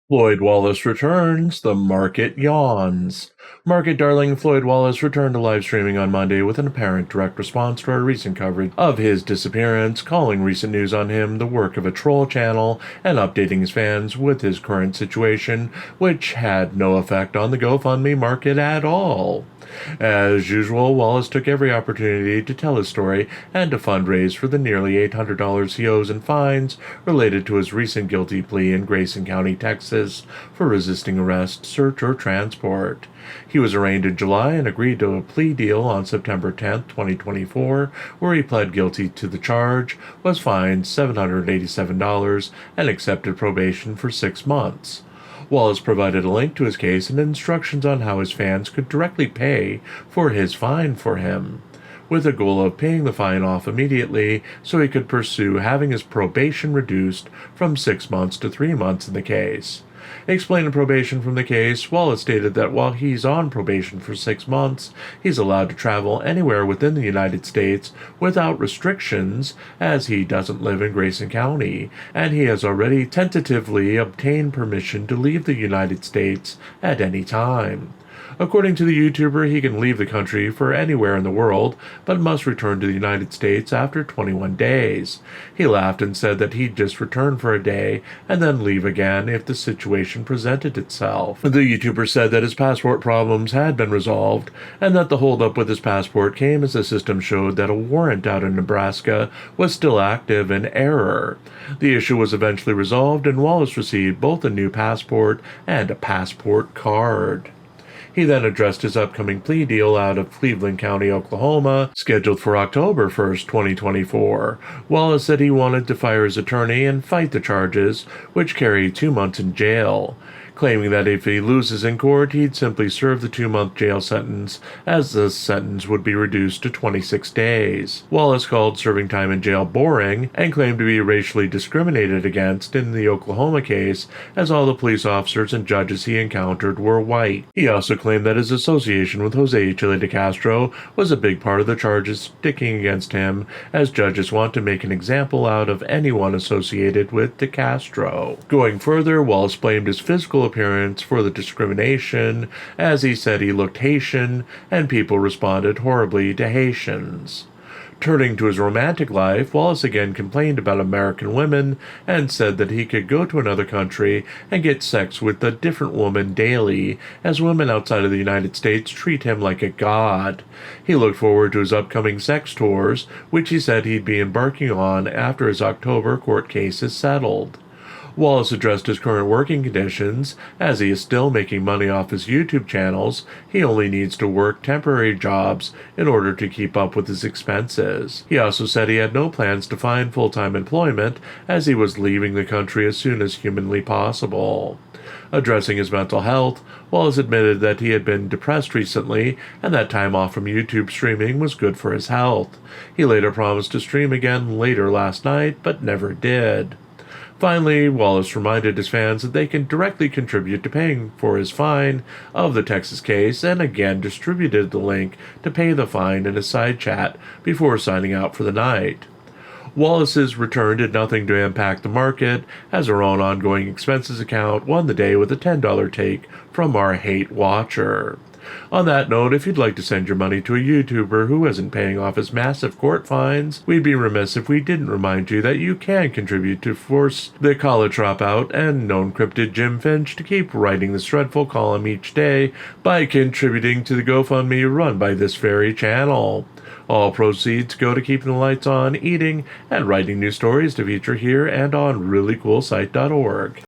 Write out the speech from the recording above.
Floyd Wallace returns, the market yawns. Market darling Floyd Wallace returned to live streaming on Monday with an apparent direct response to our recent coverage of his disappearance, calling recent news on him the work of a troll channel and updating his fans with his current situation, which had no effect on the GoFundMe market at all. As usual, Wallace took every opportunity to tell his story and to fundraise for the nearly $800 he owes in fines related to his recent guilty plea in Grayson County, Texas, for resisting arrest, search, or transport. He was arraigned in July and agreed to a plea deal on September 10, 2024, where he pled guilty to the charge, was fined $787, and accepted probation for 6 months. Wallace provided a link to his case and instructions on how his fans could directly pay for his fine for him, with the goal of paying the fine off immediately so he could pursue having his probation reduced from 6 months to 3 months in the case. Explaining probation from the case, Wallace stated that while he's on probation for 6 months, he's allowed to travel anywhere within the United States without restrictions, as he doesn't live in Grayson County, and he has already tentatively obtained permission to leave the United States at any time. According to the YouTuber, he can leave the country for anywhere in the world, but must return to the United States after 21 days. He laughed and said that he'd just return for a day and then leave again if the situation presented itself. The YouTuber said that his passport problems had been resolved, and that the holdup with his passport came as the system showed that a warrant out in Nebraska was still active in error. The issue was eventually resolved, and Wallace received both a new passport and a passport card. He then addressed his upcoming plea deal out of Cleveland County, Oklahoma, scheduled for October 1st, 2024. Wallace said he wanted to fire his attorney and fight the charges, which carry 2 months in jail, claiming that if he loses in court, he'd simply serve the 2-month jail sentence, as the sentence would be reduced to 26 days. Wallace called serving time in jail boring and claimed to be racially discriminated against in the Oklahoma case, as all the police officers and judges he encountered were white. He also claimed that his association with Jose Chile de Castro was a big part of the charges sticking against him, as judges want to make an example out of anyone associated with de Castro. Going further, Wallace blamed his physical appearance for the discrimination, as he said he looked Haitian, and people responded horribly to Haitians. Turning to his romantic life, Wallace again complained about American women and said that he could go to another country and get sex with a different woman daily, as women outside of the United States treat him like a god. He looked forward to his upcoming sex tours, which he said he'd be embarking on after his October court case is settled. Wallace addressed his current working conditions, as he is still making money off his YouTube channels. He only needs to work temporary jobs in order to keep up with his expenses. He also said he had no plans to find full-time employment, as he was leaving the country as soon as humanly possible. Addressing his mental health, Wallace admitted that he had been depressed recently and that time off from YouTube streaming was good for his health. He later promised to stream again later last night, but never did. Finally, Wallace reminded his fans that they can directly contribute to paying for his fine of the Texas case, and again distributed the link to pay the fine in a side chat before signing out for the night. Wallace's return did nothing to impact the market, as our own ongoing expenses account won the day with a $10 take from our hate watcher. On that note, if you'd like to send your money to a YouTuber who isn't paying off his massive court fines, we'd be remiss if we didn't remind you that you can contribute to force the college dropout and known cryptid Jim Finch to keep writing this dreadful column each day by contributing to the GoFundMe run by this very channel. All proceeds go to keeping the lights on, eating, and writing new stories to feature here and on ReallyCoolSite.org.